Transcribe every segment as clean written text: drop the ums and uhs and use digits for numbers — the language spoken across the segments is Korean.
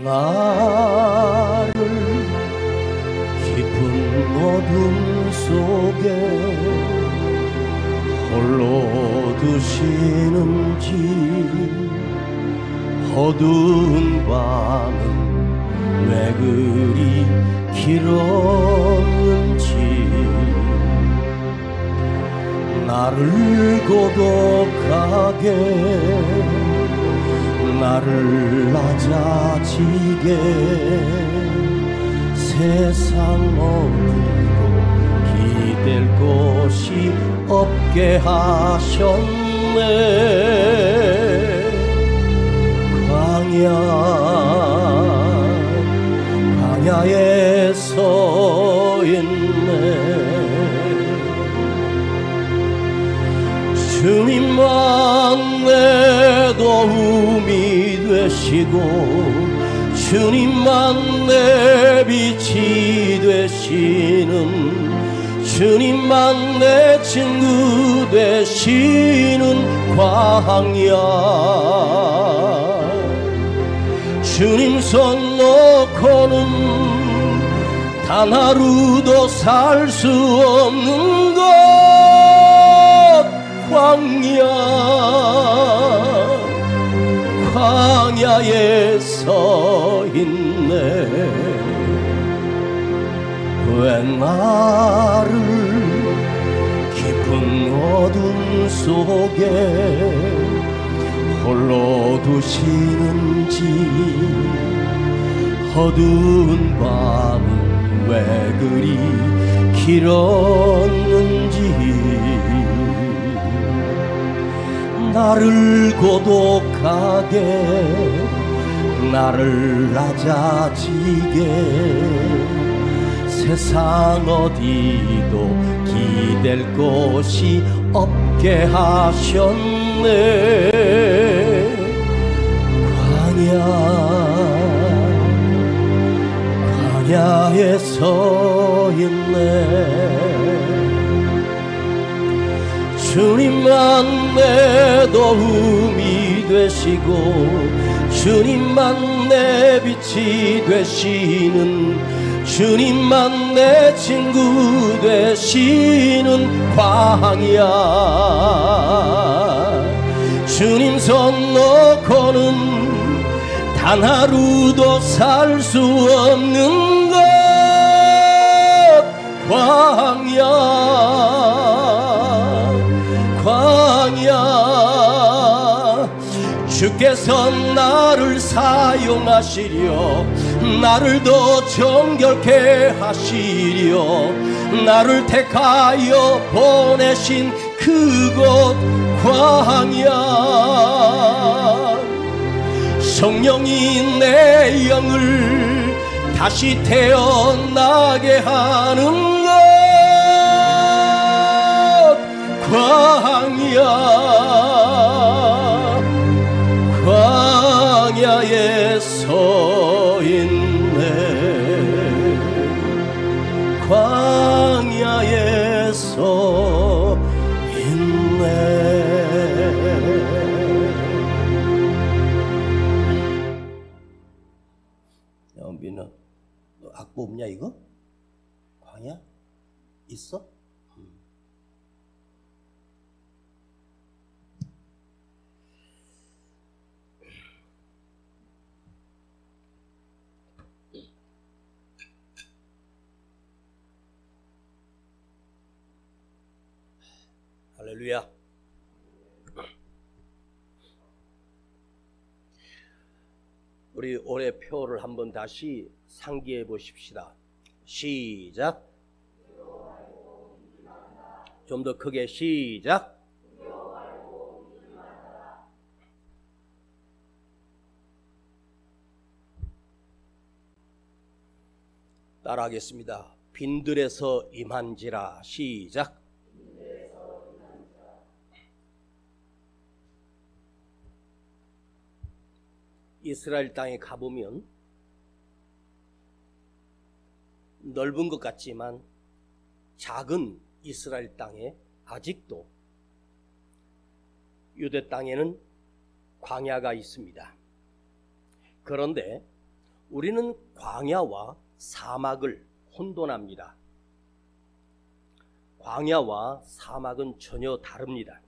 나를 깊은 어둠 속에 홀로 두시는지, 어두운 밤은 왜 그리 길었는지, 나를 고독하게, 나를 낮아지게 세상 어디로 기댈 곳이 없게 하셨네. 광야에 서 있네. 주님만 내 도움이 되시고, 주님만 내 빛이 되시는, 주님만 내 친구 되시는 광야. 주님 손 놓고는 단 하루도 살 수 없는 것, 광야에 서 있네. 왜 나를 깊은 어둠 속에 홀로 두시는지, 어두운 밤은 왜 그리 길었는지, 나를 고독하게, 나를 낮아지게 세상 어디도 기댈 곳이 없게 하셨네. 광야에 서 있네. 주님만 내 도움이 되시고, 주님만 내 빛이 되시는, 주님만 내 친구 되시는 광야. 주님 손 놓고는 단 하루도 살 수 없는 것, 광야. 주께서 나를 사용하시려, 나를 더 정결케 하시려, 나를 택하여 보내신 그곳 광야. 성령이 내 영을 다시 태어나게 하는 것, 광야에 서 있네. 광야에 서 있네. 영빈아, 너 악보 없냐 이거? 광야? 있어? 할렐루야. 우리 올해 표를 한번 다시 상기해 보십시다. 시작. 좀 더 크게 시작. 따라하겠습니다. 빈들에서 임한지라. 시작. 이스라엘 땅에 가보면 넓은 것 같지만 작은 이스라엘 땅에 아직도 유대 땅에는 광야가 있습니다. 그런데 우리는 광야와 사막을 혼돈합니다. 광야와 사막은 전혀 다릅니다.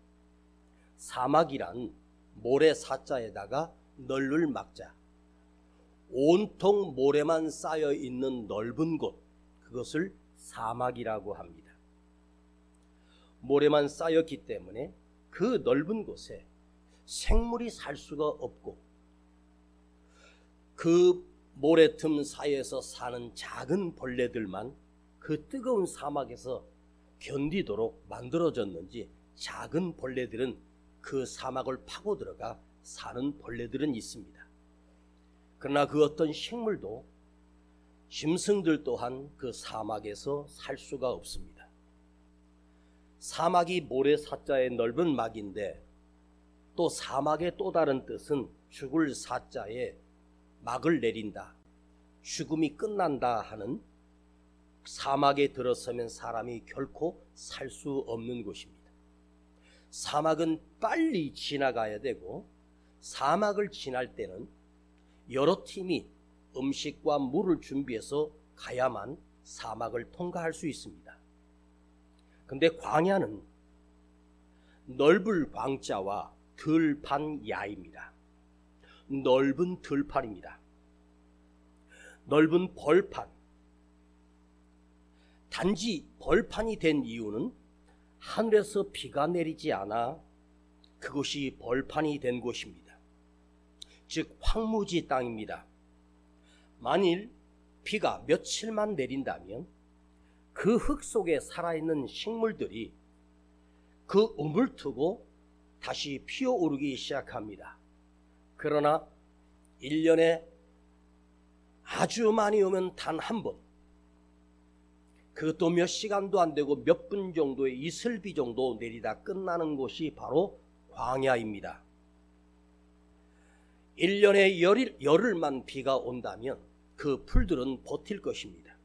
사막이란 모래 사자에다가 널을 막자, 온통 모래만 쌓여 있는 넓은 곳, 그것을 사막이라고 합니다. 모래만 쌓였기 때문에 그 넓은 곳에 생물이 살 수가 없고, 그 모래틈 사이에서 사는 작은 벌레들만 그 뜨거운 사막에서 견디도록 만들어졌는지, 작은 벌레들은 그 사막을 파고 들어가 사는 벌레들은 있습니다. 그러나 그 어떤 식물도, 짐승들 또한 그 사막에서 살 수가 없습니다. 사막이 모래 사자의 넓은 막인데, 또 사막의 또 다른 뜻은 죽을 사자에 막을 내린다, 죽음이 끝난다 하는, 사막에 들어서면 사람이 결코 살 수 없는 곳입니다. 사막은 빨리 지나가야 되고, 사막을 지날 때는 여러 팀이 음식과 물을 준비해서 가야만 사막을 통과할 수 있습니다. 근데 광야는 넓을 광자와 들판 야입니다. 넓은 들판입니다. 넓은 벌판. 단지 벌판이 된 이유는 하늘에서 비가 내리지 않아 그곳이 벌판이 된 곳입니다. 즉 황무지 땅입니다. 만일 비가 며칠만 내린다면 그 흙 속에 살아있는 식물들이 그 우물 트고 다시 피어오르기 시작합니다. 그러나 1년에 아주 많이 오면 단 한 번, 그것도 몇 시간도 안 되고 몇 분 정도의 이슬비 정도 내리다 끝나는 곳이 바로 광야입니다. 1년에 열흘만 비가 온다면 그 풀들은 버틸 것입니다.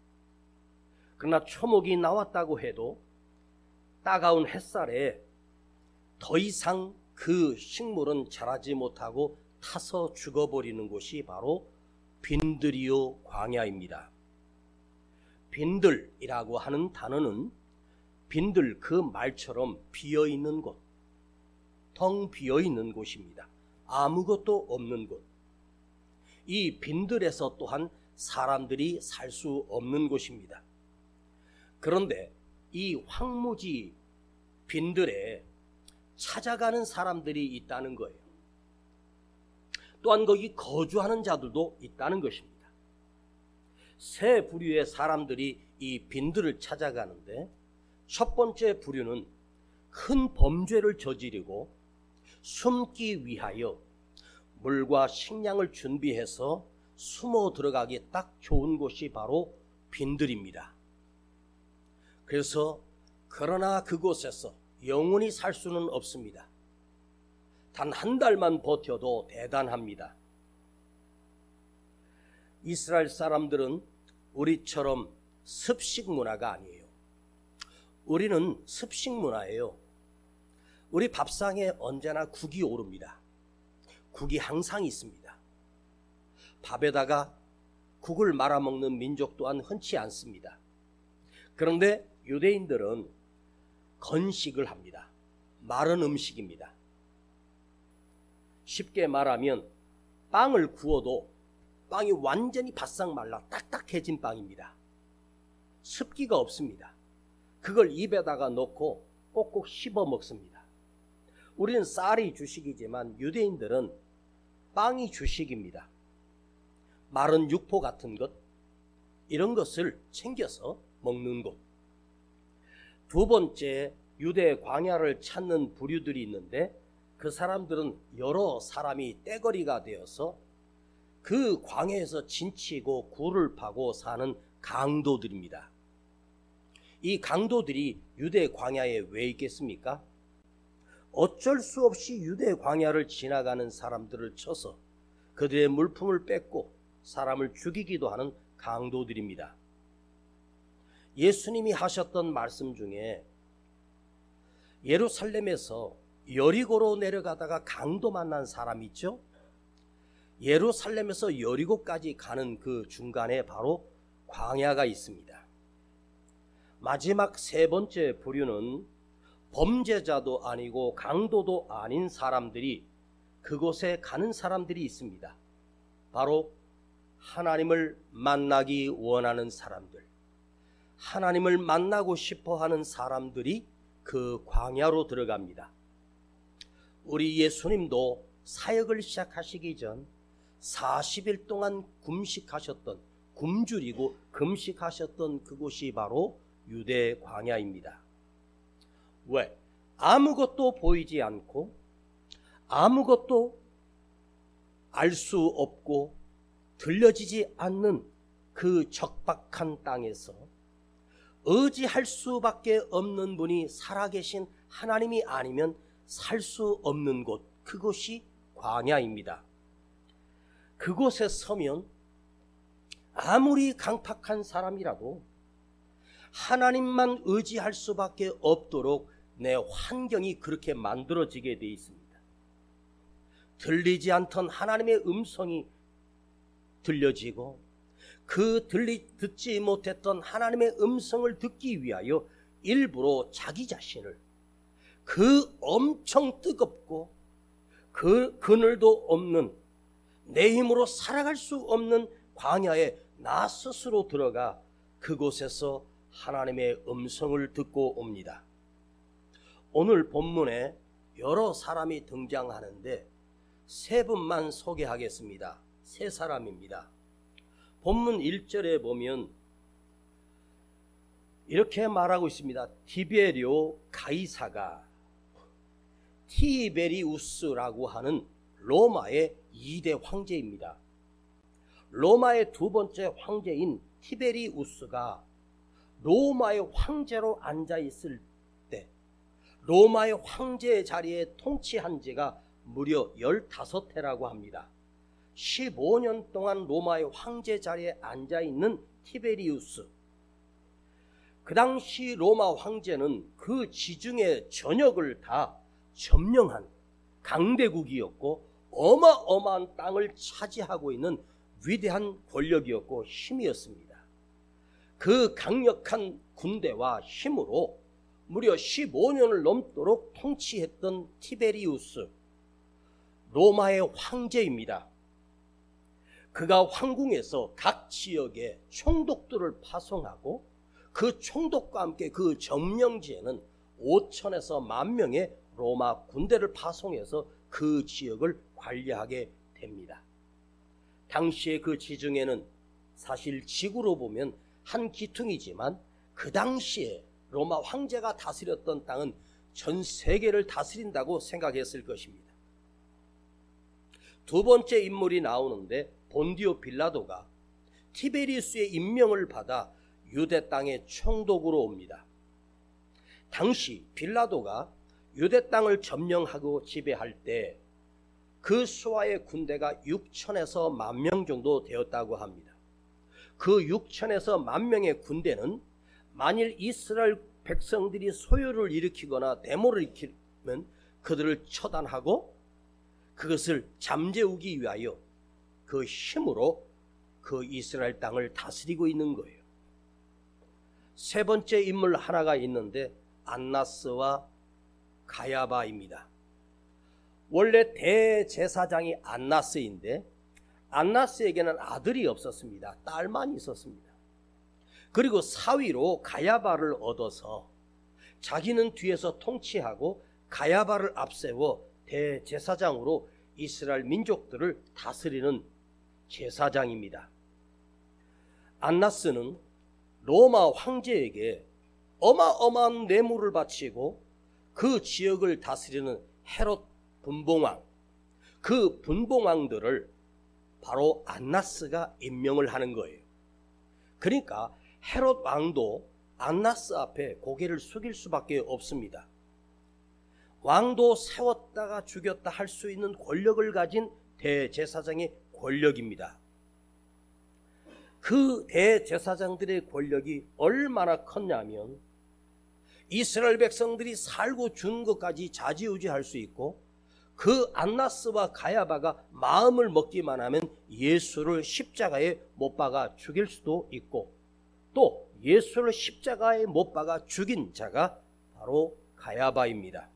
그러나 초목이 나왔다고 해도 따가운 햇살에 더 이상 그 식물은 자라지 못하고 타서 죽어버리는 곳이 바로 빈들이요 광야입니다. 빈들이라고 하는 단어는 빈들 그 말처럼 비어있는 곳, 텅 비어있는 곳입니다. 아무것도 없는 곳. 이 빈들에서 또한 사람들이 살 수 없는 곳입니다. 그런데 이 황무지 빈들에 찾아가는 사람들이 있다는 거예요. 또한 거기 거주하는 자들도 있다는 것입니다. 세 부류의 사람들이 이 빈들을 찾아가는데, 첫 번째 부류는 큰 범죄를 저지르고 숨기 위하여 물과 식량을 준비해서 숨어 들어가기 딱 좋은 곳이 바로 빈들입니다. 그래서 그러나 그곳에서 영원히 살 수는 없습니다. 단 한 달만 버텨도 대단합니다. 이스라엘 사람들은 우리처럼 습식 문화가 아니에요. 우리는 습식 문화예요. 우리 밥상에 언제나 국이 오릅니다. 국이 항상 있습니다. 밥에다가 국을 말아먹는 민족 또한 흔치 않습니다. 그런데 유대인들은 건식을 합니다. 마른 음식입니다. 쉽게 말하면 빵을 구워도 빵이 완전히 바싹 말라 딱딱해진 빵입니다. 습기가 없습니다. 그걸 입에다가 넣고 꼭꼭 씹어 먹습니다. 우리는 쌀이 주식이지만 유대인들은 빵이 주식입니다. 마른 육포 같은 것, 이런 것을 챙겨서 먹는 곳. 두 번째, 유대 광야를 찾는 부류들이 있는데, 그 사람들은 여러 사람이 떼거리가 되어서 그 광야에서 진치고 굴을 파고 사는 강도들입니다. 이 강도들이 유대 광야에 왜 있겠습니까? 어쩔 수 없이 유대 광야를 지나가는 사람들을 쳐서 그들의 물품을 뺏고 사람을 죽이기도 하는 강도들입니다. 예수님이 하셨던 말씀 중에 예루살렘에서 여리고로 내려가다가 강도 만난 사람 있죠? 예루살렘에서 여리고까지 가는 그 중간에 바로 광야가 있습니다. 마지막 세 번째 부류는 범죄자도 아니고 강도도 아닌 사람들이 그곳에 가는 사람들이 있습니다. 바로 하나님을 만나기 원하는 사람들, 하나님을 만나고 싶어 하는 사람들이 그 광야로 들어갑니다. 우리 예수님도 사역을 시작하시기 전 40일 동안 굶주리고 금식하셨던 그곳이 바로 유대 광야입니다. 왜? 아무것도 보이지 않고 아무것도 알 수 없고 들려지지 않는 그 적박한 땅에서 의지할 수밖에 없는 분이 살아계신 하나님이 아니면 살 수 없는 곳, 그곳이 광야입니다. 그곳에 서면 아무리 강팍한 사람이라도 하나님만 의지할 수밖에 없도록 내 환경이 그렇게 만들어지게 되어 있습니다. 들리지 않던 하나님의 음성이 들려지고 듣지 못했던 하나님의 음성을 듣기 위하여 일부러 자기 자신을 그 엄청 뜨겁고 그 그늘도 없는 내 힘으로 살아갈 수 없는 광야에 나 스스로 들어가 그곳에서 하나님의 음성을 듣고 옵니다. 오늘 본문에 여러 사람이 등장하는데 세 분만 소개하겠습니다. 세 사람입니다. 본문 1절에 보면 이렇게 말하고 있습니다. 디베리오 가이사가 티베리우스라고 하는 로마의 2대 황제입니다. 로마의 두 번째 황제인 티베리우스가 로마의 황제로 앉아있을 때 로마의 황제의 자리에 통치한 지가 무려 15해라고 합니다. 15년 동안 로마의 황제 자리에 앉아있는 티베리우스, 그 당시 로마 황제는 그 지중해 전역을 다 점령한 강대국이었고 어마어마한 땅을 차지하고 있는 위대한 권력이었고 힘이었습니다. 그 강력한 군대와 힘으로 무려 15년을 넘도록 통치했던 티베리우스, 로마의 황제입니다. 그가 황궁에서 각 지역에 총독들을 파송하고 그 총독과 함께 그 점령지에는 5천에서 10,000명의 로마 군대를 파송해서 그 지역을 관리하게 됩니다. 당시의 그 지중해는 사실 지구로 보면 한 기퉁이지만 그 당시에 로마 황제가 다스렸던 땅은 전 세계를 다스린다고 생각했을 것입니다. 두 번째 인물이 나오는데 본디오 빌라도가 티베리우스의 임명을 받아 유대 땅의 총독으로 옵니다. 당시 빌라도가 유대 땅을 점령하고 지배할 때 그 수하의 군대가 6천에서 10,000명 정도 되었다고 합니다. 그 6천에서 10,000명의 군대는 만일 이스라엘 백성들이 소요를 일으키거나 데모를 일으키면 그들을 처단하고 그것을 잠재우기 위하여 그 힘으로 그 이스라엘 땅을 다스리고 있는 거예요. 세 번째 인물 하나가 있는데 안나스와 가야바입니다. 원래 대제사장이 안나스인데 안나스에게는 아들이 없었습니다. 딸만 있었습니다. 그리고 사위로 가야바를 얻어서 자기는 뒤에서 통치하고 가야바를 앞세워 대제사장으로 이스라엘 민족들을 다스리는 제사장입니다. 안나스는 로마 황제에게 어마어마한 뇌물을 바치고 그 지역을 다스리는 헤롯 분봉왕, 그 분봉왕들을 바로 안나스가 임명을 하는 거예요. 그러니까 헤롯 왕도 안나스 앞에 고개를 숙일 수밖에 없습니다. 왕도 세웠다가 죽였다 할 수 있는 권력을 가진 대제사장의 권력입니다. 그 대제사장들의 권력이 얼마나 컸냐면 이스라엘 백성들이 살고 죽는 것까지 좌지우지할 수 있고 그 안나스와 가야바가 마음을 먹기만 하면 예수를 십자가에 못 박아 죽일 수도 있고, 또 예수를 십자가에 못 박아 죽인 자가 바로 가야바입니다.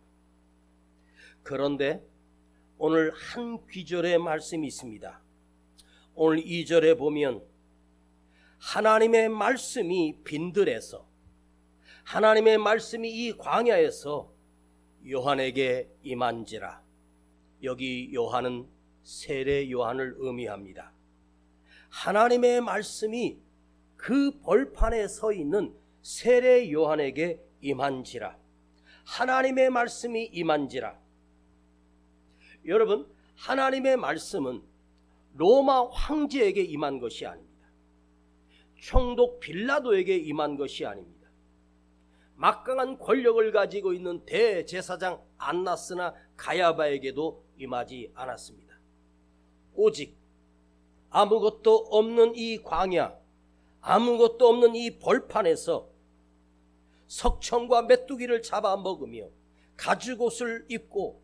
그런데 오늘 한 귀절의 말씀이 있습니다. 오늘 2절에 보면 하나님의 말씀이 빈들에서, 하나님의 말씀이 이 광야에서 요한에게 임한지라. 여기 요한은 세례 요한을 의미합니다. 하나님의 말씀이 그 벌판에 서 있는 세례 요한에게 임한지라. 하나님의 말씀이 임한지라. 여러분, 하나님의 말씀은 로마 황제에게 임한 것이 아닙니다. 총독 빌라도에게 임한 것이 아닙니다. 막강한 권력을 가지고 있는 대제사장 안나스나 가야바에게도 임하지 않았습니다. 오직 아무것도 없는 이 광야, 아무것도 없는 이 벌판에서 석청과 메뚜기를 잡아먹으며 가죽옷을 입고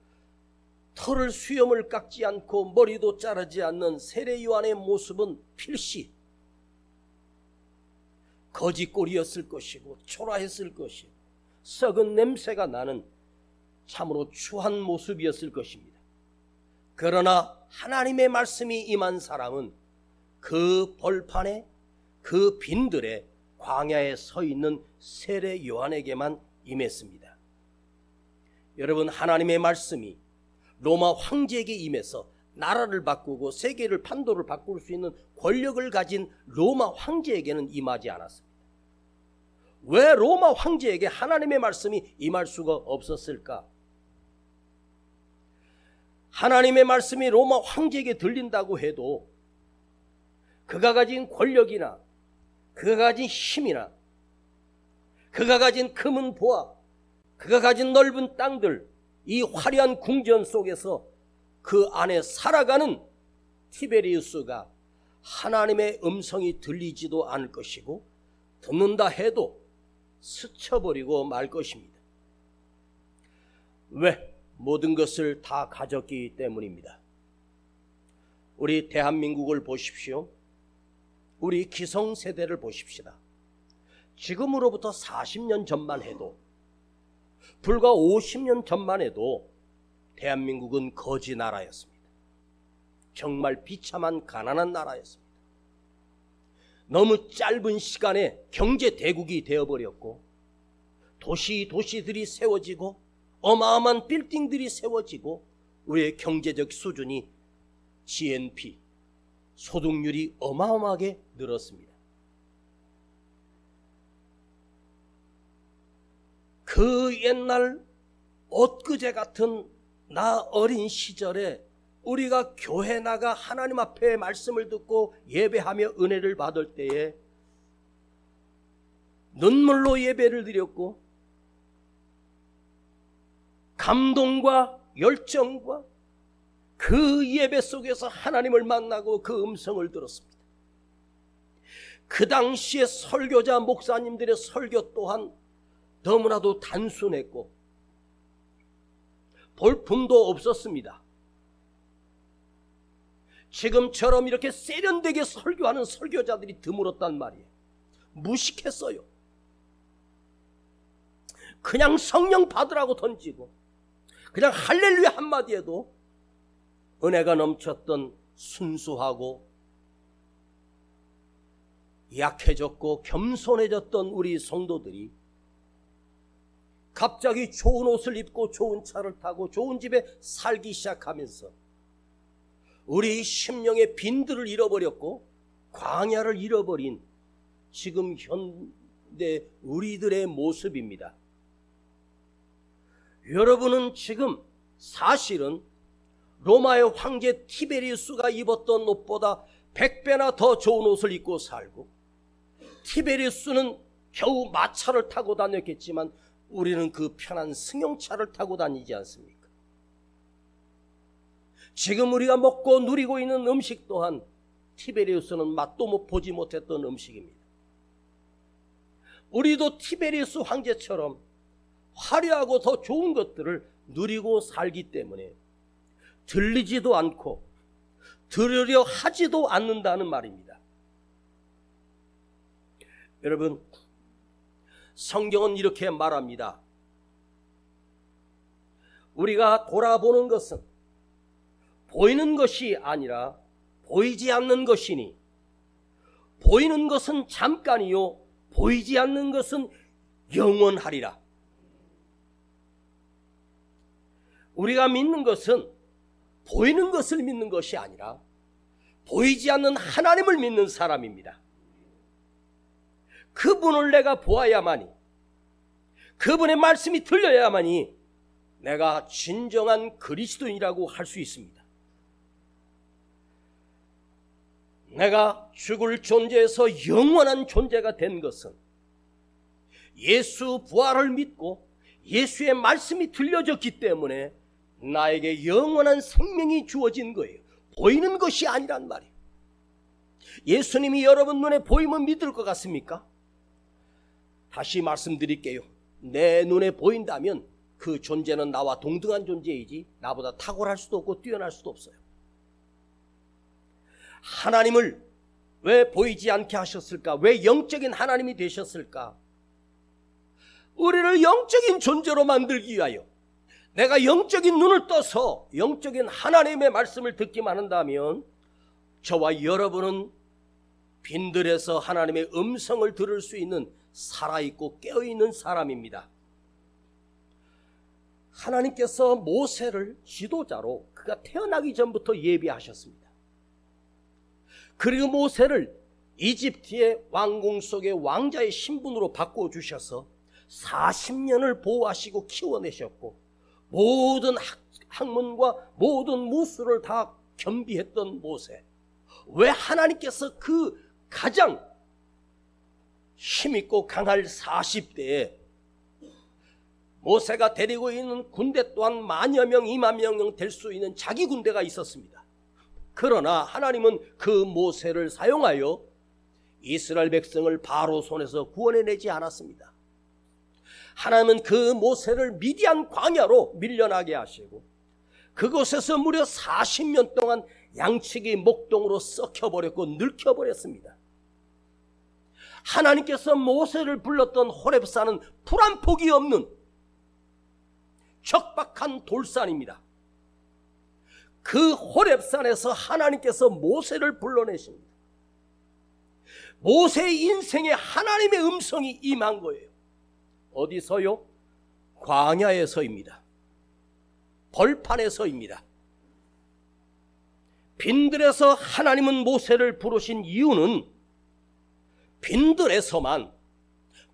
털을 수염을 깎지 않고 머리도 자르지 않는 세례 요한의 모습은 필시 거짓골이었을 것이고 초라했을 것이고 썩은 냄새가 나는 참으로 추한 모습이었을 것입니다. 그러나 하나님의 말씀이 임한 사람은 그 벌판에, 그 빈들에, 광야에 서 있는 세례 요한에게만 임했습니다. 여러분, 하나님의 말씀이 로마 황제에게 임해서 나라를 바꾸고 세계를, 판도를 바꿀 수 있는 권력을 가진 로마 황제에게는 임하지 않았습니다. 왜 로마 황제에게 하나님의 말씀이 임할 수가 없었을까? 하나님의 말씀이 로마 황제에게 들린다고 해도 그가 가진 권력이나 그가 가진 힘이나 그가 가진 금은 보화, 그가 가진 넓은 땅들, 이 화려한 궁전 속에서 그 안에 살아가는 티베리우스가 하나님의 음성이 들리지도 않을 것이고 듣는다 해도 스쳐버리고 말 것입니다. 왜? 모든 것을 다 가졌기 때문입니다. 우리 대한민국을 보십시오. 우리 기성세대를 보십시다. 지금으로부터 40년 전만 해도, 불과 50년 전만 해도 대한민국은 거지 나라였습니다. 정말 비참한 가난한 나라였습니다. 너무 짧은 시간에 경제 대국이 되어버렸고 도시들이 세워지고 어마어마한 빌딩들이 세워지고 우리의 경제적 수준이 GNP, 소득률이 어마어마하게 늘었습니다. 그 옛날 엊그제 같은 나 어린 시절에 우리가 교회 나가 하나님 앞에 말씀을 듣고 예배하며 은혜를 받을 때에 눈물로 예배를 드렸고 감동과 열정과 그 예배 속에서 하나님을 만나고 그 음성을 들었습니다. 그 당시에 설교자 목사님들의 설교 또한 너무나도 단순했고 볼품도 없었습니다. 지금처럼 이렇게 세련되게 설교하는 설교자들이 드물었단 말이에요. 무식했어요. 그냥 성령 받으라고 던지고 그냥 할렐루야 한마디 해도 은혜가 넘쳤던 순수하고 약해졌고 겸손해졌던 우리 성도들이 갑자기 좋은 옷을 입고 좋은 차를 타고 좋은 집에 살기 시작하면서 우리 심령의 빈들을 잃어버렸고 광야를 잃어버린 지금 현대 우리들의 모습입니다. 여러분은 지금 사실은 로마의 황제 티베리우스가 입었던 옷보다 100배나 더 좋은 옷을 입고 살고, 티베리우스는 겨우 마차를 타고 다녔겠지만 우리는 그 편한 승용차를 타고 다니지 않습니까? 지금 우리가 먹고 누리고 있는 음식 또한 티베리우스는 맛도 보지 못했던 음식입니다. 우리도 티베리우스 황제처럼 화려하고 더 좋은 것들을 누리고 살기 때문에 들리지도 않고 들으려 하지도 않는다는 말입니다. 여러분, 성경은 이렇게 말합니다. 우리가 돌아보는 것은 보이는 것이 아니라 보이지 않는 것이니, 보이는 것은 잠깐이요 보이지 않는 것은 영원하리라. 우리가 믿는 것은 보이는 것을 믿는 것이 아니라 보이지 않는 하나님을 믿는 사람입니다. 그분을 내가 보아야만이, 그분의 말씀이 들려야만이 내가 진정한 그리스도인이라고 할 수 있습니다. 내가 죽을 존재에서 영원한 존재가 된 것은 예수 부활을 믿고 예수의 말씀이 들려졌기 때문에 나에게 영원한 생명이 주어진 거예요. 보이는 것이 아니란 말이에요. 예수님이 여러분 눈에 보이면 믿을 것 같습니까? 다시 말씀드릴게요. 내 눈에 보인다면 그 존재는 나와 동등한 존재이지 나보다 탁월할 수도 없고 뛰어날 수도 없어요. 하나님을 왜 보이지 않게 하셨을까? 왜 영적인 하나님이 되셨을까? 우리를 영적인 존재로 만들기 위하여 내가 영적인 눈을 떠서 영적인 하나님의 말씀을 듣기만 한다면 저와 여러분은 빈들에서 하나님의 음성을 들을 수 있는 살아있고 깨어있는 사람입니다. 하나님께서 모세를 지도자로 그가 태어나기 전부터 예비하셨습니다. 그리고 모세를 이집트의 왕궁 속의 왕자의 신분으로 바꿔주셔서 40년을 보호하시고 키워내셨고 모든 학문과 모든 무술을 다 겸비했던 모세, 왜 하나님께서 그 가장 힘있고 강할 40대에 모세가 데리고 있는 군대 또한 10,000여 명, 20,000 명 될 수 있는 자기 군대가 있었습니다. 그러나 하나님은 그 모세를 사용하여 이스라엘 백성을 바로 손에서 구원해내지 않았습니다. 하나님은 그 모세를 미디안 광야로 밀려나게 하시고 그곳에서 무려 40년 동안 양치기 목동으로 썩혀버렸고 늙혀버렸습니다. 하나님께서 모세를 불렀던 호렙산은 풀 한 폭이 없는 척박한 돌산입니다. 그 호렙산에서 하나님께서 모세를 불러내십니다. 모세의 인생에 하나님의 음성이 임한 거예요. 어디서요? 광야에서입니다. 벌판에서입니다. 빈들에서 하나님은 모세를 부르신 이유는 빈들에서만,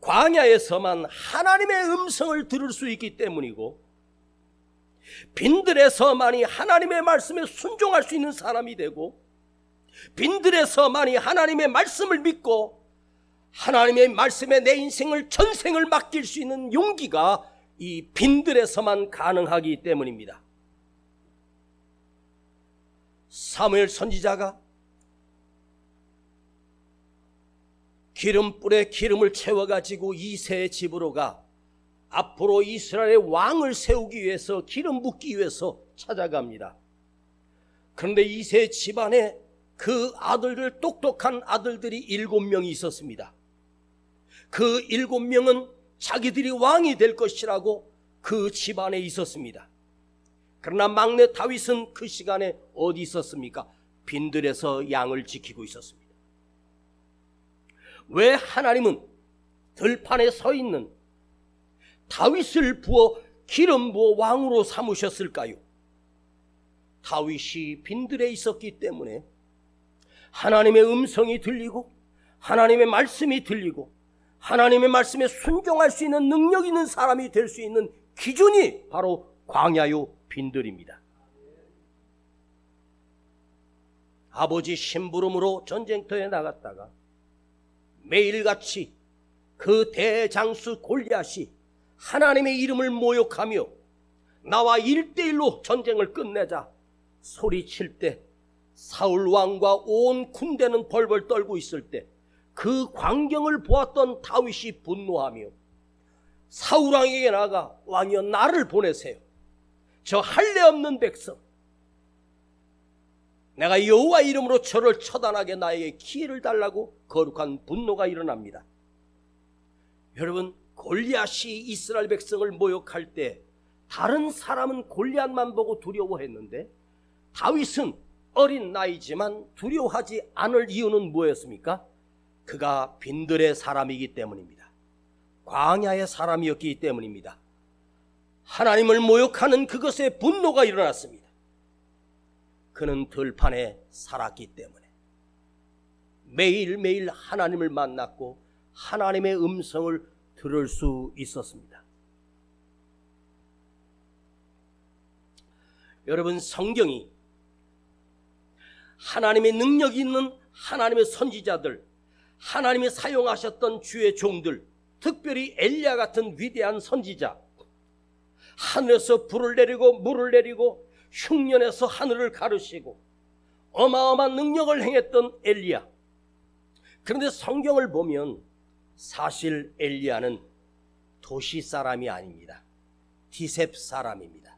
광야에서만 하나님의 음성을 들을 수 있기 때문이고 빈들에서만이 하나님의 말씀에 순종할 수 있는 사람이 되고 빈들에서만이 하나님의 말씀을 믿고 하나님의 말씀에 내 인생을 전생을 맡길 수 있는 용기가 이 빈들에서만 가능하기 때문입니다. 사무엘 선지자가 기름불에 기름을 채워가지고 이새의 집으로 가 앞으로 이스라엘의 왕을 세우기 위해서 기름 붓기 위해서 찾아갑니다. 그런데 이새 집안에 그 아들들, 똑똑한 아들들이 7명이 있었습니다. 그 7명은 자기들이 왕이 될 것이라고 그 집안에 있었습니다. 그러나 막내 다윗은 그 시간에 어디 있었습니까? 빈들에서 양을 지키고 있었습니다. 왜 하나님은 들판에 서 있는 다윗을 부어 기름 부어 왕으로 삼으셨을까요? 다윗이 빈들에 있었기 때문에 하나님의 음성이 들리고 하나님의 말씀이 들리고 하나님의 말씀에 순종할 수 있는 능력 있는 사람이 될 수 있는 기준이 바로 광야요 빈들입니다. 아버지 심부름으로 전쟁터에 나갔다가 매일같이 그 대장수 골리앗이 하나님의 이름을 모욕하며 나와 1대1로 전쟁을 끝내자 소리칠 때 사울 왕과 온 군대는 벌벌 떨고 있을 때 그 광경을 보았던 다윗이 분노하며 사울 왕에게 나가 왕이여 나를 보내세요. 저 할례 없는 백성, 내가 여호와 이름으로 저를 처단하게 나에게 기회를 달라고 거룩한 분노가 일어납니다. 여러분, 골리앗이 이스라엘 백성을 모욕할 때 다른 사람은 골리앗만 보고 두려워했는데 다윗은 어린 나이지만 두려워하지 않을 이유는 무엇이었습니까? 그가 빈들의 사람이기 때문입니다. 광야의 사람이었기 때문입니다. 하나님을 모욕하는 그것에 분노가 일어났습니다. 그는 들판에 살았기 때문에 매일매일 하나님을 만났고 하나님의 음성을 들을 수 있었습니다. 여러분, 성경이 하나님의 능력이 있는 하나님의 선지자들, 하나님이 사용하셨던 주의 종들, 특별히 엘리야 같은 위대한 선지자, 하늘에서 불을 내리고 물을 내리고 흉년에서 하늘을 가르시고 어마어마한 능력을 행했던 엘리야. 그런데 성경을 보면 사실 엘리야는 도시 사람이 아닙니다. 디셉 사람입니다.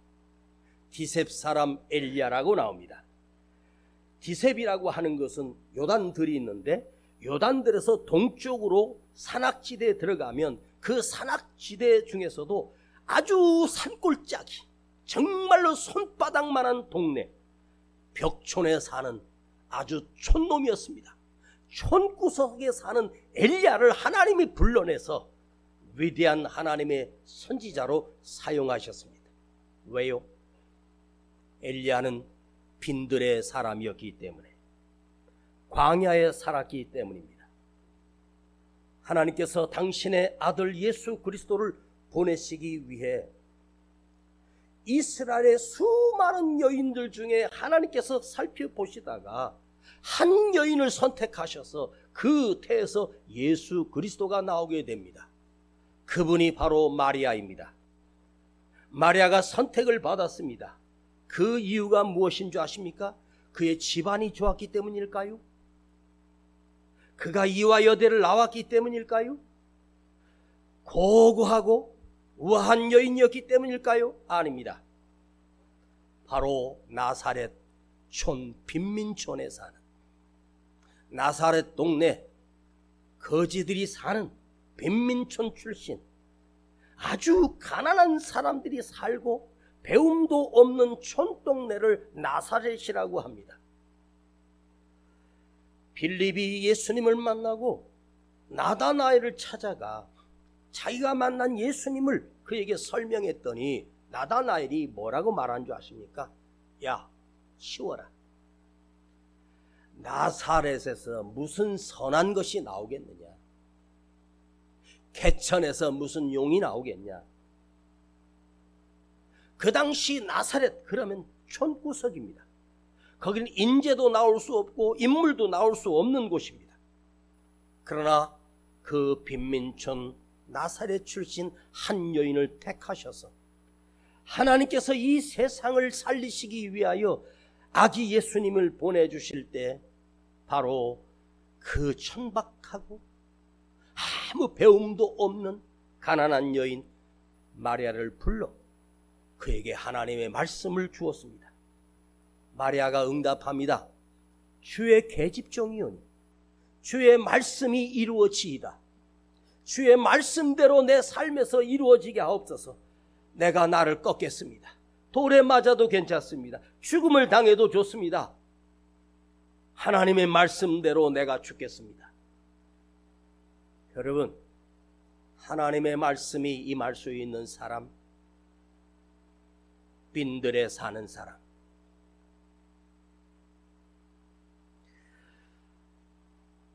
디셉 사람 엘리야라고 나옵니다. 디셉이라고 하는 것은 요단들이 있는데 요단들에서 동쪽으로 산악지대에 들어가면 그 산악지대 중에서도 아주 산골짜기, 정말로 손바닥만한 동네, 벽촌에 사는 아주 촌놈이었습니다. 촌구석에 사는 엘리야를 하나님이 불러내서 위대한 하나님의 선지자로 사용하셨습니다. 왜요? 엘리야는 빈들의 사람이었기 때문에, 광야에 살았기 때문입니다. 하나님께서 당신의 아들 예수 그리스도를 보내시기 위해 이스라엘의 수많은 여인들 중에 하나님께서 살펴보시다가 한 여인을 선택하셔서 그 태에서 예수 그리스도가 나오게 됩니다. 그분이 바로 마리아입니다. 마리아가 선택을 받았습니다. 그 이유가 무엇인 줄 아십니까? 그의 집안이 좋았기 때문일까요? 그가 이와 여대를 나왔기 때문일까요? 고고하고 우아한 여인이었기 때문일까요? 아닙니다. 바로 나사렛 촌, 빈민촌에 사는, 나사렛 동네 거지들이 사는 빈민촌 출신, 아주 가난한 사람들이 살고 배움도 없는 촌동네를 나사렛이라고 합니다. 빌립이 예수님을 만나고 나다나엘을 찾아가 자기가 만난 예수님을 그에게 설명했더니 나다나엘이 뭐라고 말한 줄 아십니까? 야, 쉬워라. 나사렛에서 무슨 선한 것이 나오겠느냐? 개천에서 무슨 용이 나오겠냐? 그 당시 나사렛 그러면 촌구석입니다. 거기는 인재도 나올 수 없고 인물도 나올 수 없는 곳입니다. 그러나 그 빈민촌 나사렛 출신 한 여인을 택하셔서 하나님께서 이 세상을 살리시기 위하여 아기 예수님을 보내주실 때 바로 그 천박하고 아무 배움도 없는 가난한 여인 마리아를 불러 그에게 하나님의 말씀을 주었습니다. 마리아가 응답합니다. 주의 계집종이오니 주의 말씀이 이루어지이다. 주의 말씀대로 내 삶에서 이루어지게 하옵소서. 내가 나를 꺾겠습니다. 돌에 맞아도 괜찮습니다. 죽음을 당해도 좋습니다. 하나님의 말씀대로 내가 죽겠습니다. 여러분, 하나님의 말씀이 임할 수 있는 사람, 빈들에 사는 사람,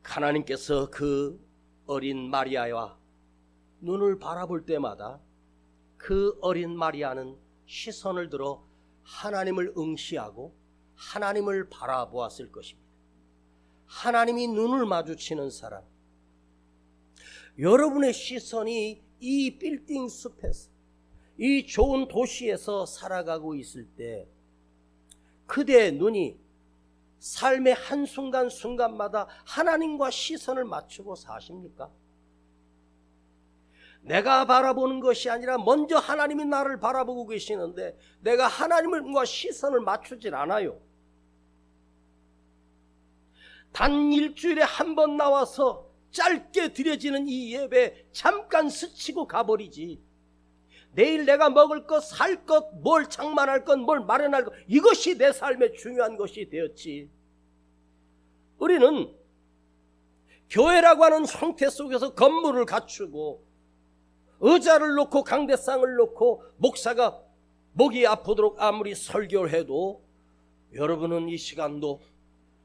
하나님께서 그 어린 마리아와 눈을 바라볼 때마다 그 어린 마리아는 시선을 들어 하나님을 응시하고 하나님을 바라보았을 것입니다. 하나님이 눈을 마주치는 사람, 여러분의 시선이 이 빌딩 숲에서, 이 좋은 도시에서 살아가고 있을 때 그대의 눈이 삶의 한순간순간마다 하나님과 시선을 맞추고 사십니까? 내가 바라보는 것이 아니라 먼저 하나님이 나를 바라보고 계시는데 내가 하나님과 시선을 맞추질 않아요. 단 일주일에 한 번 나와서 짧게 드려지는 이 예배 잠깐 스치고 가버리지. 내일 내가 먹을 것, 살 것, 뭘 장만할 것, 뭘 마련할 것, 이것이 내 삶의 중요한 것이 되었지. 우리는 교회라고 하는 형태 속에서 건물을 갖추고 의자를 놓고 강대상을 놓고 목사가 목이 아프도록 아무리 설교를 해도 여러분은 이 시간도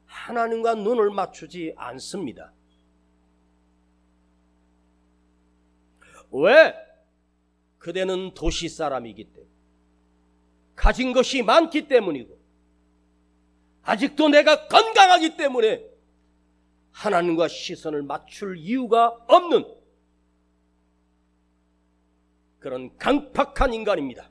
하나님과 눈을 맞추지 않습니다. 왜? 그대는 도시 사람이기 때문에, 가진 것이 많기 때문이고, 아직도 내가 건강하기 때문에 하나님과 시선을 맞출 이유가 없는 그런 강팍한 인간입니다.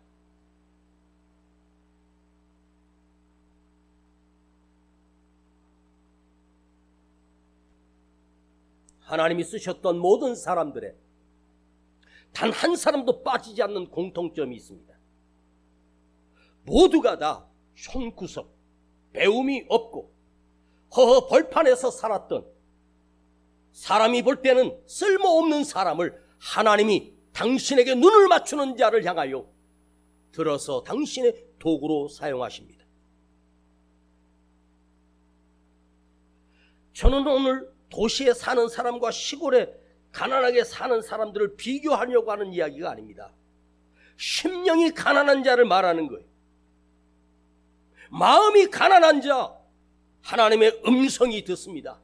하나님이 쓰셨던 모든 사람들의 단 한 사람도 빠지지 않는 공통점이 있습니다. 모두가 다 흉구석, 배움이 없고 허허 벌판에서 살았던, 사람이 볼 때는 쓸모없는 사람을 하나님이 당신에게 눈을 맞추는 자를 향하여 들어서 당신의 도구로 사용하십니다. 저는 오늘 도시에 사는 사람과 시골에 가난하게 사는 사람들을 비교하려고 하는 이야기가 아닙니다. 심령이 가난한 자를 말하는 거예요. 마음이 가난한 자, 하나님의 음성이 듣습니다.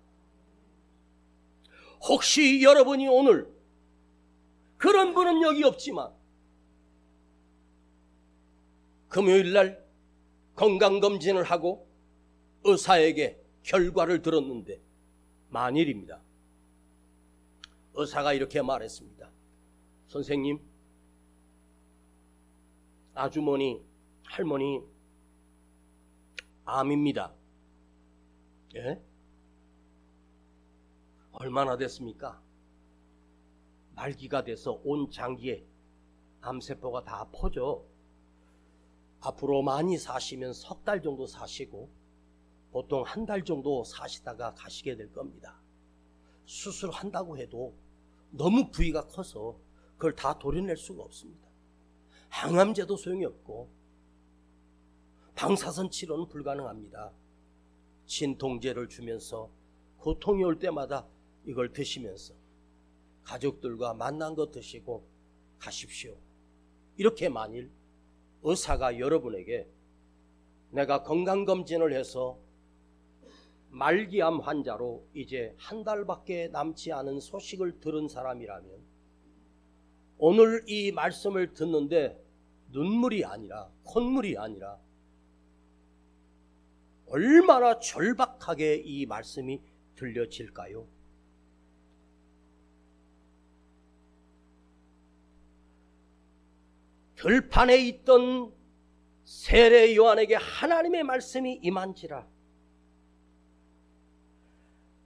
혹시 여러분이 오늘, 그런 분은 여기 없지만 금요일날 건강검진을 하고 의사에게 결과를 들었는데, 만일입니다, 의사가 이렇게 말했습니다. 선생님, 아주머니, 할머니 암입니다. 예? 얼마나 됐습니까? 말기가 돼서 온 장기에 암세포가 다 퍼져. 앞으로 많이 사시면 석 달 정도 사시고 보통 한 달 정도 사시다가 가시게 될 겁니다. 수술한다고 해도 너무 부위가 커서 그걸 다 도려낼 수가 없습니다. 항암제도 소용이 없고 방사선 치료는 불가능합니다. 진통제를 주면서 고통이 올 때마다 이걸 드시면서 가족들과 만난 거 드시고 가십시오. 이렇게 만일 의사가 여러분에게 내가 건강검진을 해서 말기암 환자로 이제 한 달밖에 남지 않은 소식을 들은 사람이라면 오늘 이 말씀을 듣는데 눈물이 아니라, 콧물이 아니라 얼마나 절박하게 이 말씀이 들려질까요? 들판에 있던 세례 요한에게 하나님의 말씀이 임한지라.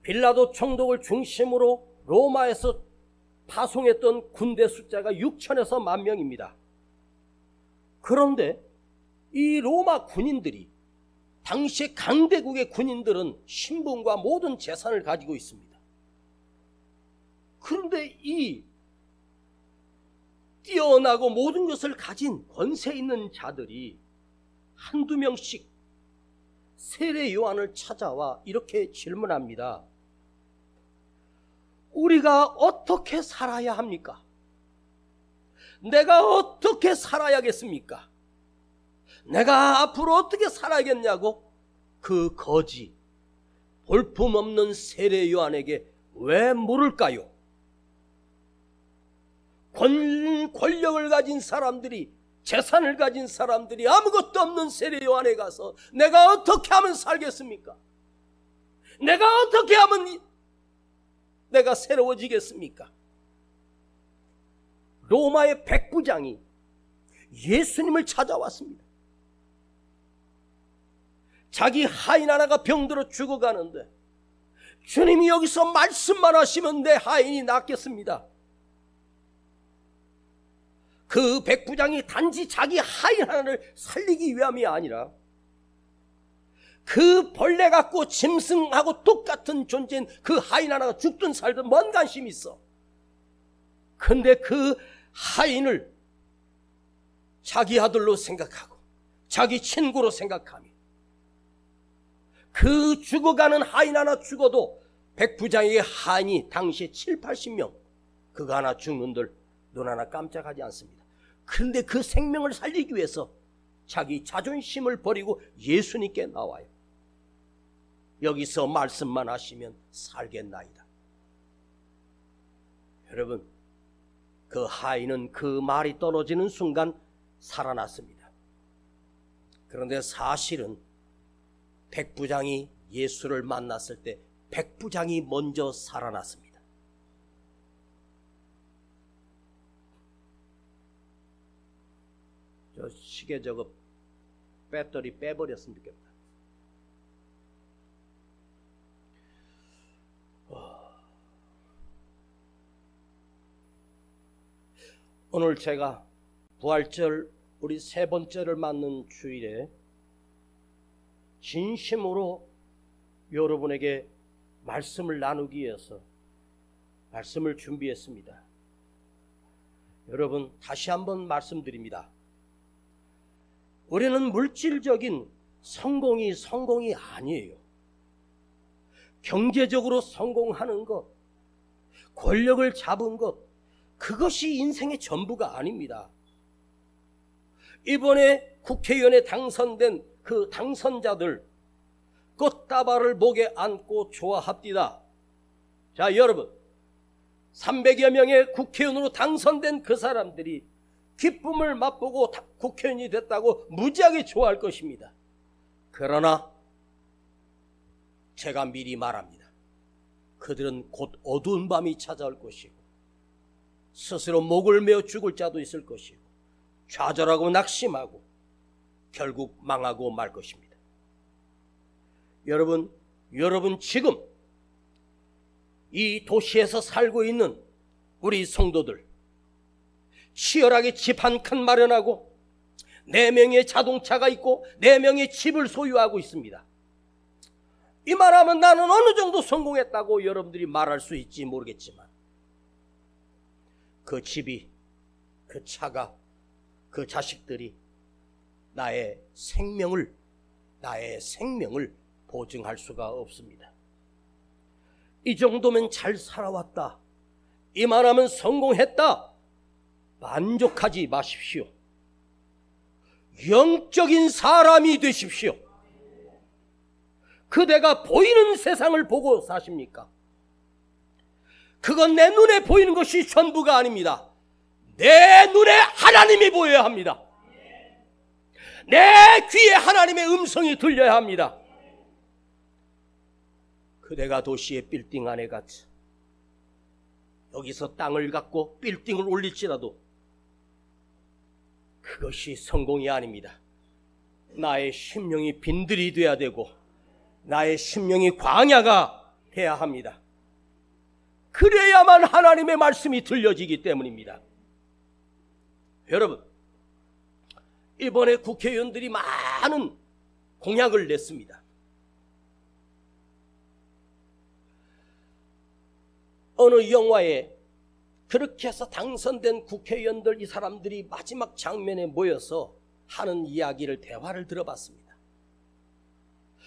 빌라도 총독을 중심으로 로마에서 파송했던 군대 숫자가 6천에서 10,000명입니다. 그런데 이 로마 군인들이, 당시 강대국의 군인들은 신분과 모든 재산을 가지고 있습니다. 그런데 이 뛰어나고 모든 것을 가진 권세 있는 자들이 한두 명씩 세례 요한을 찾아와 이렇게 질문합니다. 우리가 어떻게 살아야 합니까? 내가 어떻게 살아야겠습니까? 내가 앞으로 어떻게 살아야겠냐고 그 거지, 볼품없는 세례 요한에게 왜 물을까요? 권력을 가진 사람들이, 재산을 가진 사람들이 아무것도 없는 세례 요한에 가서 내가 어떻게 하면 살겠습니까? 내가 어떻게 하면 내가 새로워지겠습니까? 로마의 백부장이 예수님을 찾아왔습니다. 자기 하인 하나가 병들어 죽어가는데 주님이 여기서 말씀만 하시면 내 하인이 낫겠습니다. 그 백부장이 단지 자기 하인 하나를 살리기 위함이 아니라 그 벌레 같고 짐승하고 똑같은 존재인 그 하인 하나가 죽든 살든 뭔 관심이 있어. 근데 그 하인을 자기 아들로 생각하고 자기 친구로 생각하며 그 죽어가는 하인 하나 죽어도 백부장에게 하인이 당시에 7, 80명 그거 하나 죽는들 눈 하나 깜짝하지 않습니다. 그런데 그 생명을 살리기 위해서 자기 자존심을 버리고 예수님께 나와요. 여기서 말씀만 하시면 살겠나이다. 여러분, 그 하인은 그 말이 떨어지는 순간 살아났습니다. 그런데 사실은 백부장이 예수를 만났을 때 백부장이 먼저 살아났습니다. 저 시계 저거 배터리 빼버렸으면 좋겠다. 오늘 제가 부활절 우리 세 번째를 맞는 주일에 진심으로 여러분에게 말씀을 나누기 위해서 말씀을 준비했습니다. 여러분, 다시 한번 말씀드립니다. 우리는 물질적인 성공이 아니에요. 경제적으로 성공하는 것, 권력을 잡은 것, 그것이 인생의 전부가 아닙니다. 이번에 국회의원에 당선된 그 당선자들 꽃다발을 목에 안고 좋아합디다. 자, 여러분, 300여 명의 국회의원으로 당선된 그 사람들이 기쁨을 맛보고 국회의원이 됐다고 무지하게 좋아할 것입니다. 그러나 제가 미리 말합니다. 그들은 곧 어두운 밤이 찾아올 것이고 스스로 목을 메어 죽을 자도 있을 것이고 좌절하고 낙심하고 결국 망하고 말 것입니다. 여러분 지금 이 도시에서 살고 있는 우리 성도들 치열하게 집 한 칸 마련하고 4명의 자동차가 있고 4명의 집을 소유하고 있습니다. 이 말하면 나는 어느 정도 성공했다고 여러분들이 말할 수 있지 모르겠지만 그 집이, 그 차가, 그 자식들이 나의 생명을 보증할 수가 없습니다. 이 정도면 잘 살아왔다, 이 말하면 성공했다, 만족하지 마십시오. 영적인 사람이 되십시오. 그대가 보이는 세상을 보고 사십니까? 그건 내 눈에 보이는 것이 전부가 아닙니다. 내 눈에 하나님이 보여야 합니다. 내 귀에 하나님의 음성이 들려야 합니다. 그대가 도시의 빌딩 안에 갇혀 여기서 땅을 갖고 빌딩을 올릴지라도 그것이 성공이 아닙니다. 나의 심령이 빈들이 돼야 되고 나의 심령이 광야가 돼야 합니다. 그래야만 하나님의 말씀이 들려지기 때문입니다. 여러분, 이번에 국회의원들이 많은 공약을 냈습니다. 어느 영화에 그렇게 해서 당선된 국회의원들, 이 사람들이 마지막 장면에 모여서 하는 이야기를, 대화를 들어봤습니다.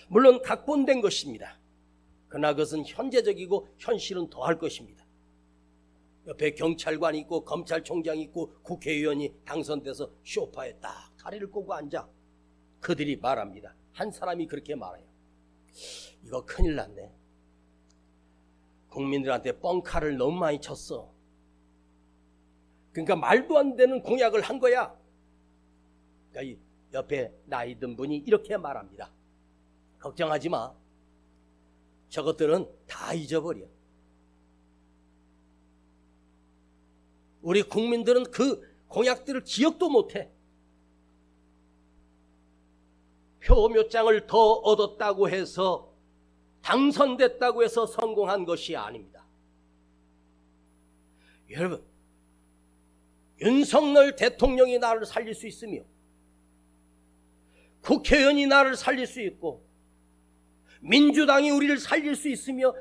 물론 각본된 것입니다. 그러나 그것은 현재적이고 현실은 더할 것입니다. 옆에 경찰관이 있고 검찰총장이 있고 국회의원이 당선돼서 소파에 딱 다리를 꼬고 앉아 그들이 말합니다. 한 사람이 그렇게 말해요. 이거 큰일 났네. 국민들한테 뻥카를 너무 많이 쳤어. 그러니까 말도 안 되는 공약을 한 거야. 그러니까 옆에 나이 든 분이 이렇게 말합니다. 걱정하지 마. 저것들은 다 잊어버려. 우리 국민들은 그 공약들을 기억도 못해. 표 몇 장을 더 얻었다고 해서, 당선됐다고 해서 성공한 것이 아닙니다. 여러분, 윤석열 대통령이 나를 살릴 수 있으며 국회의원이 나를 살릴 수 있고 민주당이 우리를 살릴 수 있으며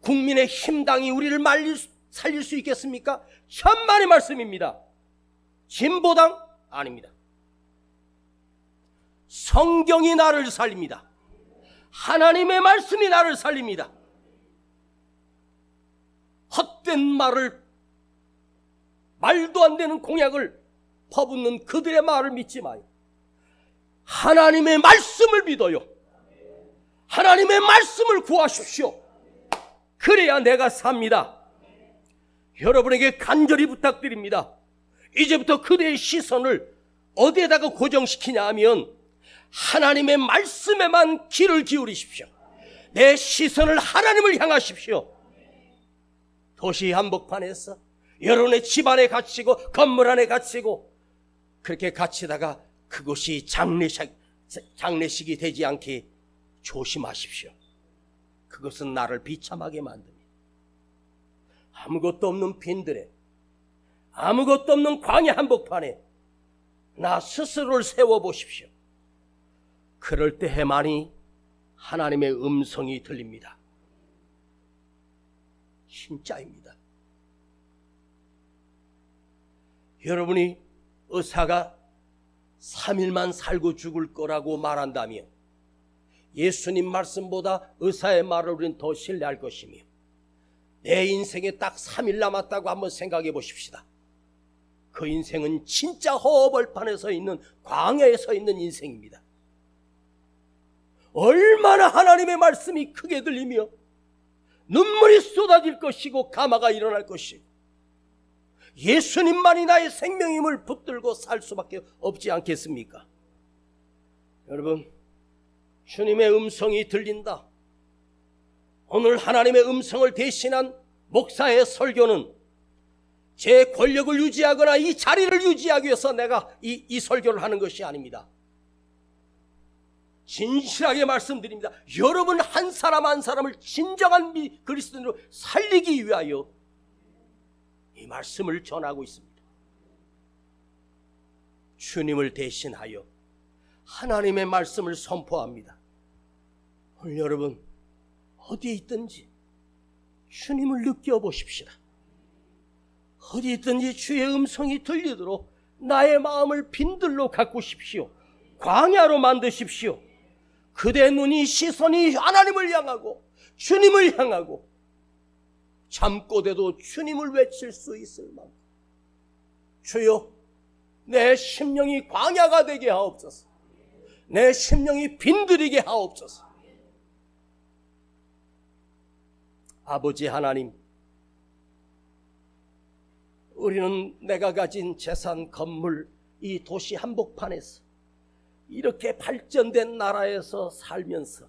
국민의힘당이 우리를 살릴 수 있겠습니까? 천만의 말씀입니다. 진보당? 아닙니다. 성경이 나를 살립니다. 하나님의 말씀이 나를 살립니다. 헛된 말을, 말도 안 되는 공약을 퍼붓는 그들의 말을 믿지 마요. 하나님의 말씀을 믿어요. 하나님의 말씀을 구하십시오. 그래야 내가 삽니다. 여러분에게 간절히 부탁드립니다. 이제부터 그대의 시선을 어디에다가 고정시키냐 하면 하나님의 말씀에만 귀를 기울이십시오. 내 시선을 하나님을 향하십시오. 도시 한복판에서 여러분의 집 안에 갇히고 건물 안에 갇히고 그렇게 갇히다가 그것이 장례식이 되지 않게 조심하십시오. 그것은 나를 비참하게 만듭니다. 아무것도 없는 빈들에, 아무것도 없는 광야 한복판에 나 스스로를 세워보십시오. 그럴 때에만이 하나님의 음성이 들립니다. 진짜입니다. 여러분이 의사가 3일만 살고 죽을 거라고 말한다면 예수님 말씀보다 의사의 말을 우리는 더 신뢰할 것이며, 내 인생에 딱 3일 남았다고 한번 생각해 보십시다. 그 인생은 진짜 허허벌판에 서 있는, 광야에 서 있는 인생입니다. 얼마나 하나님의 말씀이 크게 들리며 눈물이 쏟아질 것이고 가마가 일어날 것이고 예수님만이 나의 생명임을 붙들고 살 수밖에 없지 않겠습니까? 여러분, 주님의 음성이 들린다. 오늘 하나님의 음성을 대신한 목사의 설교는 제 권력을 유지하거나 이 자리를 유지하기 위해서 내가 이 설교를 하는 것이 아닙니다. 진실하게 말씀드립니다. 여러분 한 사람 한 사람을 진정한 그리스도인으로 살리기 위하여 이 말씀을 전하고 있습니다. 주님을 대신하여 하나님의 말씀을 선포합니다. 오늘 여러분 어디에 있든지 주님을 느껴보십시다. 어디 있든지 주의 음성이 들리도록 나의 마음을 빈들로 가꾸십시오. 광야로 만드십시오. 그대 눈이, 시선이 하나님을 향하고 주님을 향하고 잠꼬대도 주님을 외칠 수 있을 만큼, 주여 내 심령이 광야가 되게 하옵소서. 내 심령이 빈들이게 하옵소서. 아버지 하나님, 우리는 내가 가진 재산, 건물, 이 도시 한복판에서 이렇게 발전된 나라에서 살면서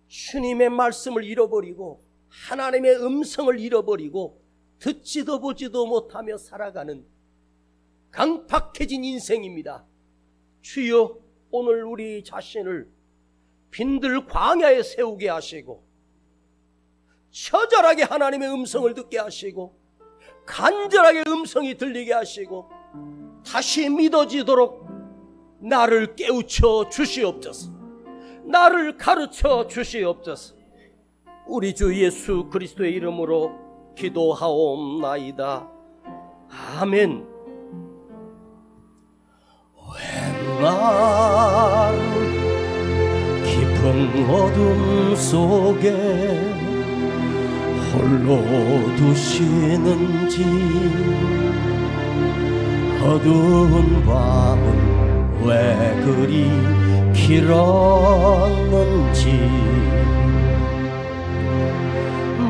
주님의 말씀을 잃어버리고 하나님의 음성을 잃어버리고 듣지도 보지도 못하며 살아가는 강팍해진 인생입니다. 주여, 오늘 우리 자신을 빈들 광야에 세우게 하시고 처절하게 하나님의 음성을 듣게 하시고 간절하게 음성이 들리게 하시고 다시 믿어지도록 나를 깨우쳐 주시옵소서. 나를 가르쳐 주시옵소서. 우리 주 예수 그리스도의 이름으로 기도하옵나이다. 아멘. 웬날 깊은 어둠 속에 홀로 두시는지, 어두운 밤은 왜 그리 길었는지,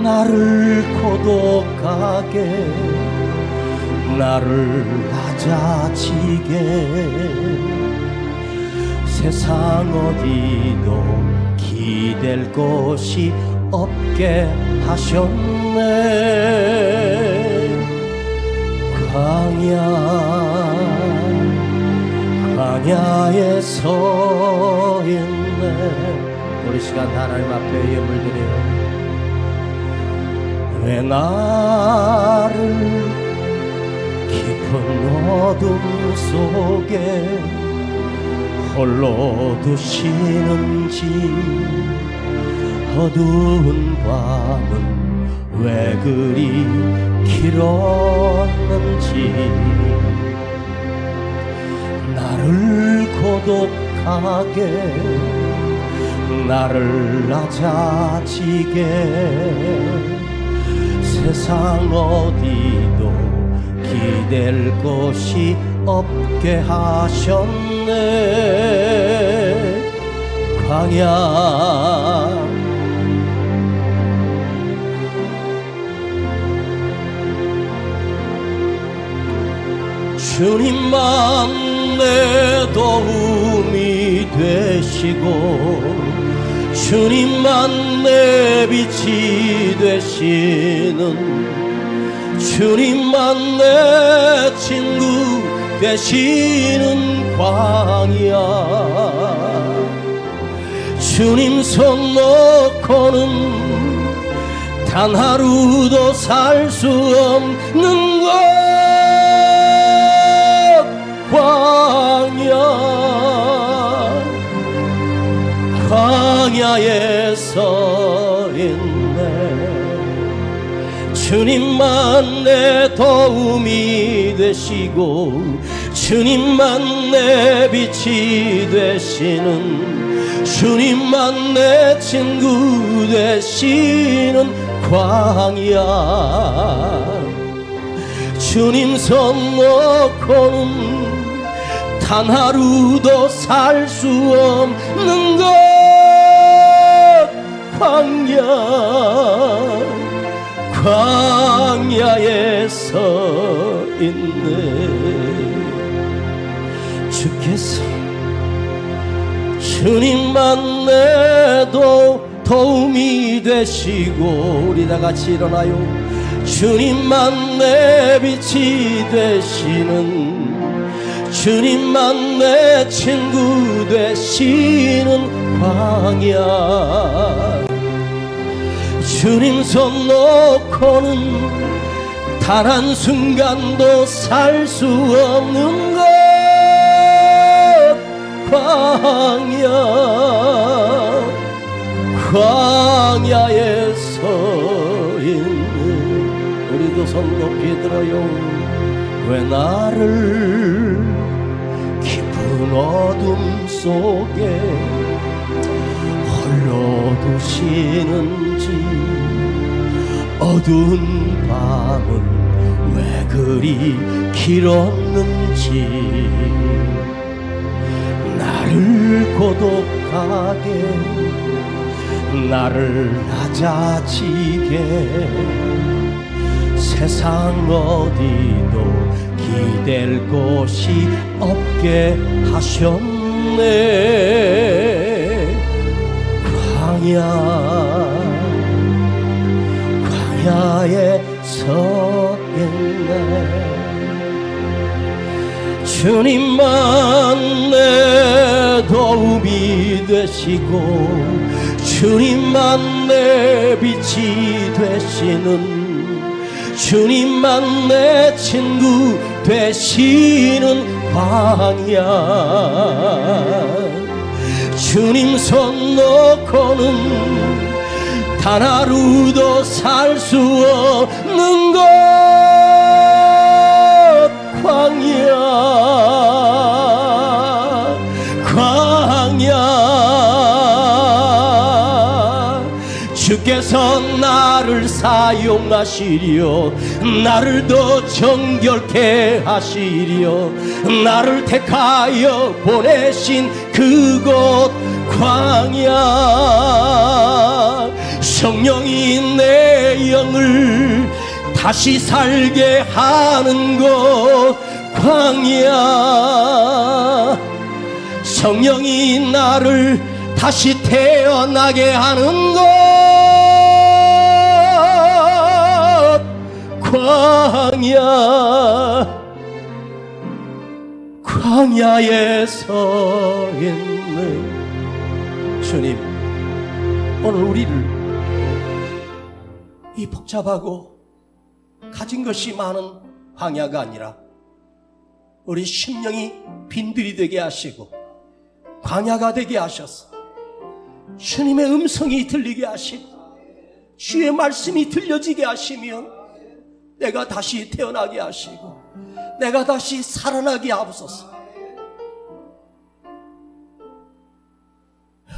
나를 고독하게, 나를 낮아지게 세상 어디도 기댈 곳이 없게 하셨네. 광야에 서 있네. 우리 시간 하나님 앞에 예물 드려요. 왜 나를 깊은 어둠 속에 홀로 두시는지 어두운 밤은 왜 그리 길었는지 나를 고독하게 나를 낮아지게 세상 어디도 기댈 곳이 없게 하셨네. 광야 주님만 내 도움이 되시고 주님만 내 빛이 되시는 주님만 내 친구 되시는 광야 주님 손 놓고는 단 하루도 살 수 없는 것 광야에 서 있네. 주님만 내 도움이 되시고 주님만 내 빛이 되시는 주님만 내 친구 되시는 광야 주님 손 놓고는 단 하루도 살 수 없는 것 광야에 서 있네. 주께서 주님만 내 도움이 되시고 우리 다 같이 일어나요. 주님만 내 빛이 되시는 주님만 내 친구 되시는 광야 주님 손 놓고는 단 한순간도 살 수 없는 것 광야에 서 있는 우리도 손 높이 들어요. 왜 나를 깊은 어둠 속에 홀로 두시는지 어두운 밤은 왜 그리 길었는지 나를 고독하게 나를 낮아지게 세상 어디도 기댈 곳이 없게 하셨네. 광야에 서 있네. 주님만 내 도움이 되시고 주님만 내 빛이 되시는 주님만 내 친구 되시는 광야 주님 손 놓고는 단 하루도 살 수 없는 것 광야 주께서 나를 사용하시려 나를 더 정결케 하시려 나를 택하여 보내신 그곳 광야 성령이 내 영을 다시 살게 하는 곳 광야 성령이 나를 다시 태어나게 하는 곳 광야에 서 있는 주님 오늘 우리를 이 복잡하고 가진 것이 많은 광야가 아니라 우리 심령이 빈들이 되게 하시고 광야가 되게 하셔서 주님의 음성이 들리게 하시고 주의 말씀이 들려지게 하시며 내가 다시 태어나게 하시고 내가 다시 살아나게 하옵소서.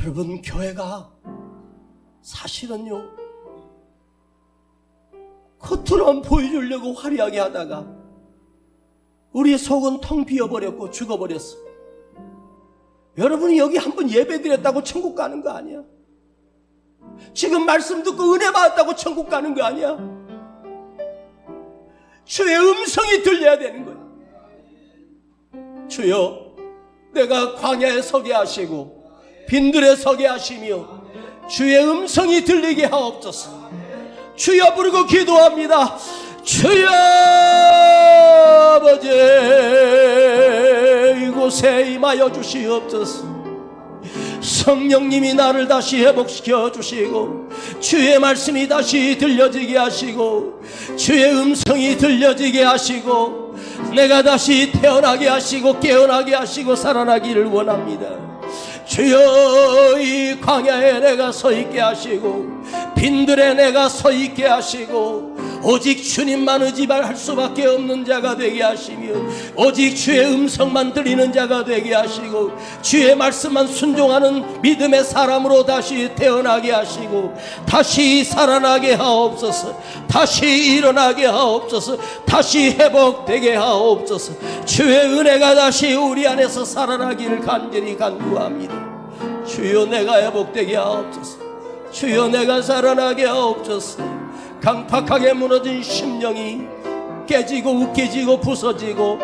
여러분, 교회가 사실은요, 겉으로만 보여주려고 화려하게 하다가 우리의 속은 텅 비어버렸고 죽어버렸어. 여러분이 여기 한번 예배드렸다고 천국 가는 거 아니야. 지금 말씀 듣고 은혜 받았다고 천국 가는 거 아니야. 주의 음성이 들려야 되는 거야. 주여, 내가 광야에 서게 하시고 빈들에 서게 하시며 주의 음성이 들리게 하옵소서. 주여 부르고 기도합니다. 주여 아버지, 이곳에 임하여 주시옵소서. 성령님이 나를 다시 회복시켜 주시고 주의 말씀이 다시 들려지게 하시고 주의 음성이 들려지게 하시고 내가 다시 태어나게 하시고 깨어나게 하시고 살아나기를 원합니다. 주여, 이 광야에 내가 서 있게 하시고 빈들에 내가 서 있게 하시고 오직 주님만 의지할 수밖에 없는 자가 되게 하시며 오직 주의 음성만 들리는 자가 되게 하시고 주의 말씀만 순종하는 믿음의 사람으로 다시 태어나게 하시고 다시 살아나게 하옵소서. 다시 일어나게 하옵소서. 다시 회복되게 하옵소서. 주의 은혜가 다시 우리 안에서 살아나기를 간절히 간구합니다. 주여, 내가 회복되게 하옵소서. 주여, 내가 살아나게 하옵소서. 강팍하게 무너진 심령이 깨지고 으깨지고 부서지고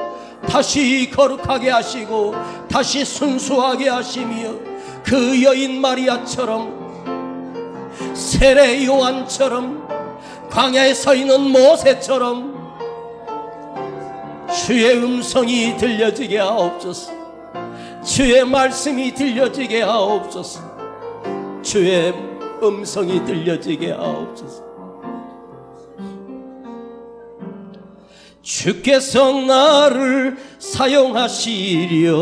다시 거룩하게 하시고 다시 순수하게 하시며 그 여인 마리아처럼 세례 요한처럼 광야에 서 있는 모세처럼 주의 음성이 들려지게 하옵소서. 주의 말씀이 들려지게 하옵소서. 주의 음성이 들려지게 하옵소서. 주께서 나를 사용하시려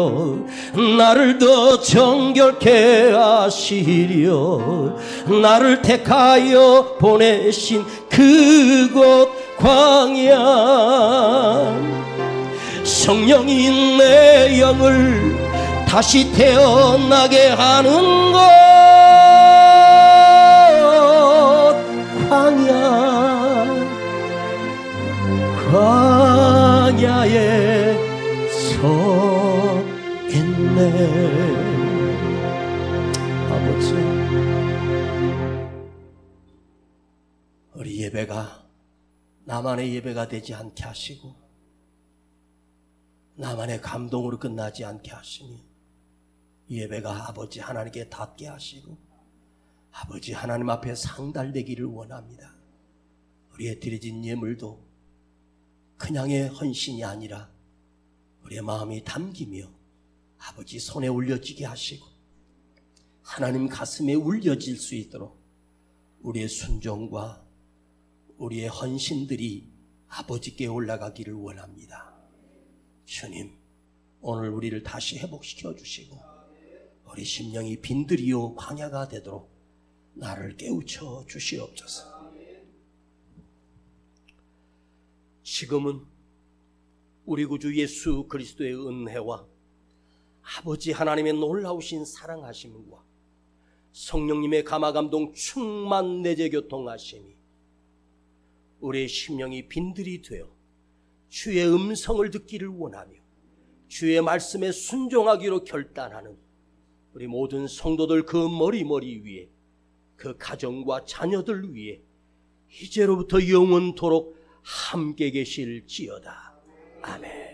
나를 더 정결케 하시려 나를 택하여 보내신 그곳 광야, 성령이 내 영을 다시 태어나게 하는 곳 광야, 광야에 서 있네. 아버지, 우리 예배가 나만의 예배가 되지 않게 하시고 나만의 감동으로 끝나지 않게 하시니 이 예배가 아버지 하나님께 닿게 하시고 아버지 하나님 앞에 상달되기를 원합니다. 우리의 드려진 예물도 그냥의 헌신이 아니라 우리의 마음이 담기며 아버지 손에 올려지게 하시고 하나님 가슴에 울려질 수 있도록 우리의 순종과 우리의 헌신들이 아버지께 올라가기를 원합니다. 주님, 오늘 우리를 다시 회복시켜 주시고 우리 심령이 빈들이요 광야가 되도록 나를 깨우쳐 주시옵소서. 지금은 우리 구주 예수 그리스도의 은혜와 아버지 하나님의 놀라우신 사랑하심과 성령님의 감화감동 충만 내재 교통하심이 우리의 심령이 빈들이 되어 주의 음성을 듣기를 원하며 주의 말씀에 순종하기로 결단하는 우리 모든 성도들 그 머리 위에 그 가정과 자녀들 위에 이제로부터 영원토록 함께 계실지어다. 아멘.